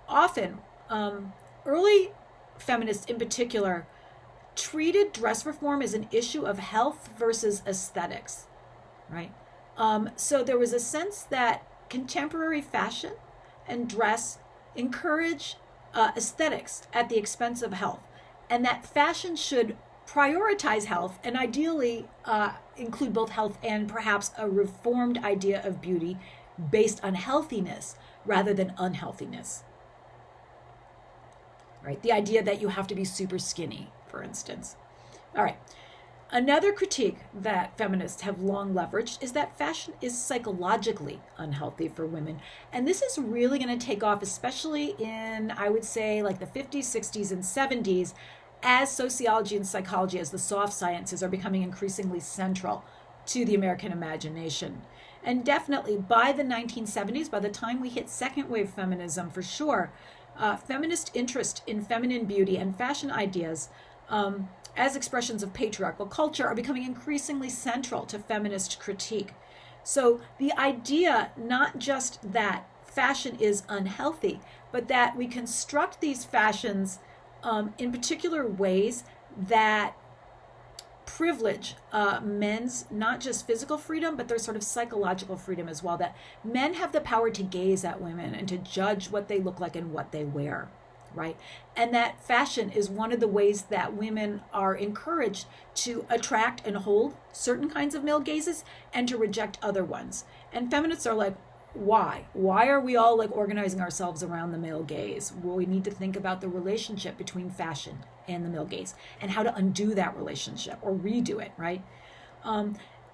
often early feminists in particular treated dress reform as an issue of health versus aesthetics, right? So there was a sense that contemporary fashion and dress encourage aesthetics at the expense of health, and that fashion should prioritize health and ideally include both health and perhaps a reformed idea of beauty based on healthiness rather than unhealthiness, right? The idea that you have to be super skinny, for instance. All right. Another critique that feminists have long leveraged is that fashion is psychologically unhealthy for women. And this is really going to take off, especially in, I would say, like the 50s, 60s, and 70s, as sociology and psychology, as the soft sciences, are becoming increasingly central to the American imagination. And definitely by the 1970s, by the time we hit second wave feminism for sure, feminist interest in feminine beauty and fashion ideas as expressions of patriarchal culture are becoming increasingly central to feminist critique. So the idea not just that fashion is unhealthy, but that we construct these fashions in particular ways that privilege men's not just physical freedom, but their sort of psychological freedom as well, that men have the power to gaze at women and to judge what they look like and what they wear, right? And that fashion is one of the ways that women are encouraged to attract and hold certain kinds of male gazes and to reject other ones. And feminists are like, why? Why are we all like organizing ourselves around the male gaze? Well, we need to think about the relationship between fashion and the male gaze and how to undo that relationship or redo it, right?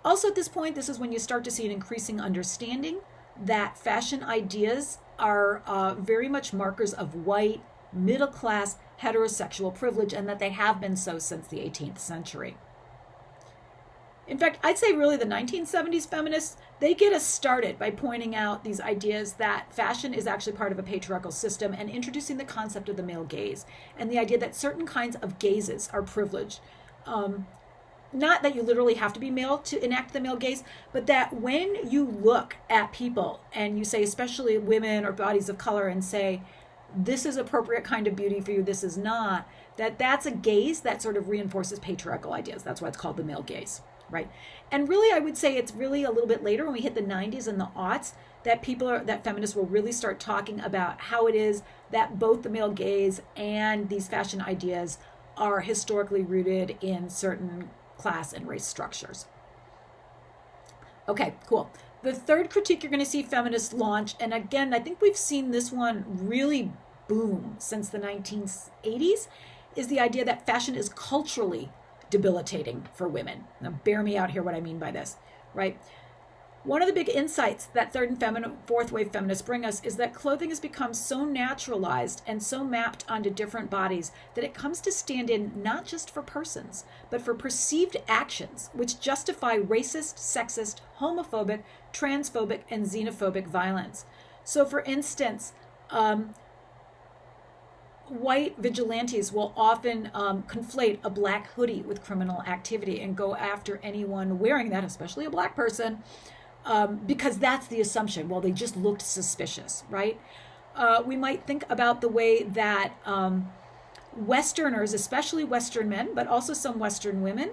Also at this point, this is when you start to see an increasing understanding that fashion ideas are very much markers of white, middle-class, heterosexual privilege, and that they have been so since the 18th century. In fact, I'd say really the 1970s feminists, they get us started by pointing out these ideas that fashion is actually part of a patriarchal system and introducing the concept of the male gaze and the idea that certain kinds of gazes are privileged. Not that you literally have to be male to enact the male gaze, but that when you look at people and you say, especially women or bodies of color, and say, this is appropriate kind of beauty for you, this is not, that's a gaze that sort of reinforces patriarchal ideas. That's why it's called the male gaze, right? And really, I would say it's really a little bit later when we hit the 90s and the aughts that that feminists will really start talking about how it is that both the male gaze and these fashion ideas are historically rooted in certain class and race structures. Okay, cool. The third critique you're going to see feminists launch, and again, I think we've seen this one really boom since the 1980s, is the idea that fashion is culturally debilitating for women. Now, bear me out here what I mean by this, right? One of the big insights that third and fourth wave feminists bring us is that clothing has become so naturalized and so mapped onto different bodies that it comes to stand in not just for persons, but for perceived actions which justify racist, sexist, homophobic, transphobic, and xenophobic violence. So for instance, white vigilantes will often conflate a black hoodie with criminal activity and go after anyone wearing that, especially a black person, because that's the assumption. Well, they just looked suspicious, right? We might think about the way that Westerners, especially Western men, but also some Western women,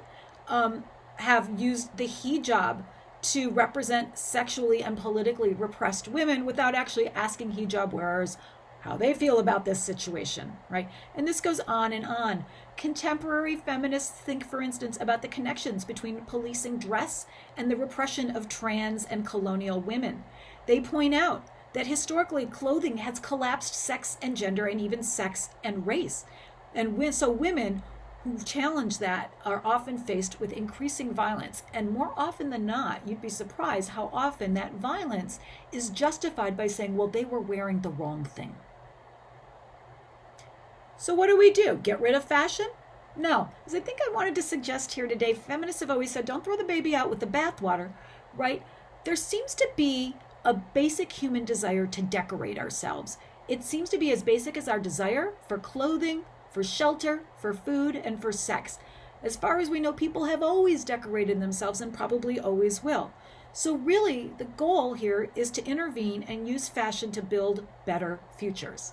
have used the hijab to represent sexually and politically repressed women without actually asking hijab wearers how they feel about this situation, right? And this goes on and on. Contemporary feminists think, for instance, about the connections between policing dress and the repression of trans and colonial women. They point out that historically clothing has collapsed sex and gender and even sex and race. And so women challenge that are often faced with increasing violence. And more often than not, you'd be surprised how often that violence is justified by saying, well, they were wearing the wrong thing. So what do? Get rid of fashion? No, as I think I wanted to suggest here today, feminists have always said, don't throw the baby out with the bathwater, right? There seems to be a basic human desire to decorate ourselves. It seems to be as basic as our desire for clothing, for shelter, for food, and for sex. As far as we know, people have always decorated themselves and probably always will. So really, the goal here is to intervene and use fashion to build better futures.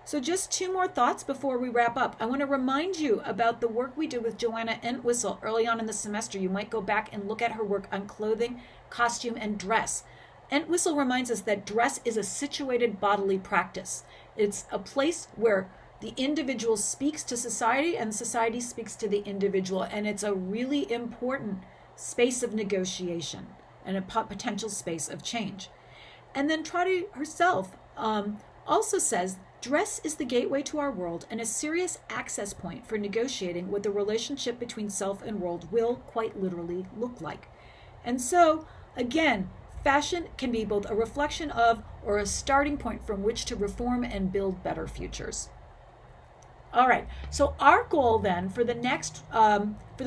So just 2 more thoughts before we wrap up. I want to remind you about the work we did with Joanna Entwistle early on in the semester. You might go back and look at her work on clothing, costume, and dress. Entwistle reminds us that dress is a situated bodily practice. It's a place where the individual speaks to society and society speaks to the individual. And it's a really important space of negotiation and a potential space of change. And then Trotty herself also says, dress is the gateway to our world and a serious access point for negotiating what the relationship between self and world will quite literally look like. And so, again, fashion can be both a reflection of or a starting point from which to reform and build better futures. All right, so our goal then for the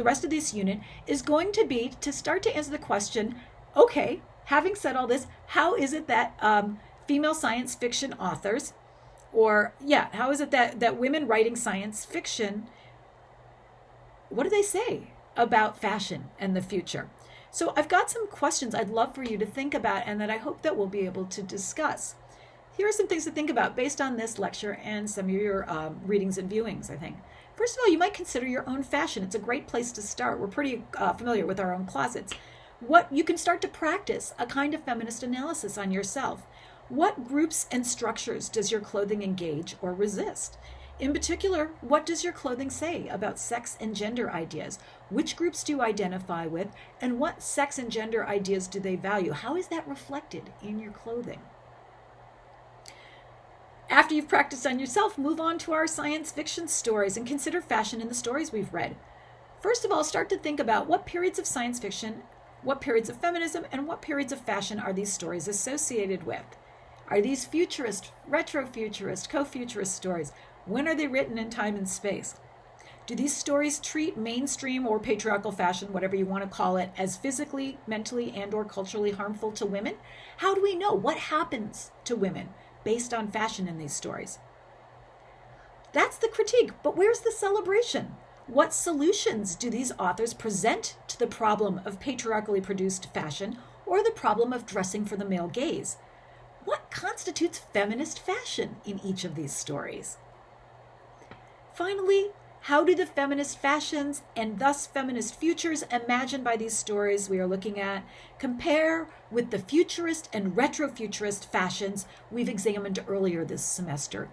rest of this unit is going to be to start to answer the question, okay, having said all this, how is it that female science fiction authors, how is it that women writing science fiction, what do they say about fashion and the future? So I've got some questions I'd love for you to think about and that I hope that we'll be able to discuss. Here are some things to think about based on this lecture and some of your readings and viewings, I think. First of all, you might consider your own fashion. It's a great place to start. We're pretty familiar with our own closets. You can start to practice a kind of feminist analysis on yourself. What groups and structures does your clothing engage or resist? In particular, what does your clothing say about sex and gender ideas? Which groups do you identify with, and what sex and gender ideas do they value? How is that reflected in your clothing? After you've practiced on yourself, move on to our science fiction stories and consider fashion in the stories we've read. First of all, start to think about what periods of science fiction, what periods of feminism, and what periods of fashion are these stories associated with? Are these futurist, retrofuturist, co-futurist stories? When are they written in time and space? Do these stories treat mainstream or patriarchal fashion, whatever you want to call it, as physically, mentally, and or culturally harmful to women? How do we know what happens to women based on fashion in these stories? That's the critique, but where's the celebration? What solutions do these authors present to the problem of patriarchally produced fashion or the problem of dressing for the male gaze? What constitutes feminist fashion in each of these stories? Finally, how do the feminist fashions and thus feminist futures imagined by these stories we are looking at compare with the futurist and retrofuturist fashions we've examined earlier this semester?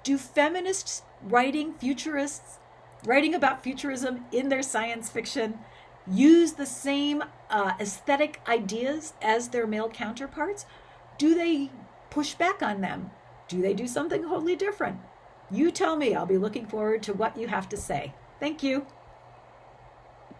Do feminists writing about futurism in their science fiction use the same aesthetic ideas as their male counterparts? Do they push back on them? Do they do something wholly different? You tell me. I'll be looking forward to what you have to say. Thank you.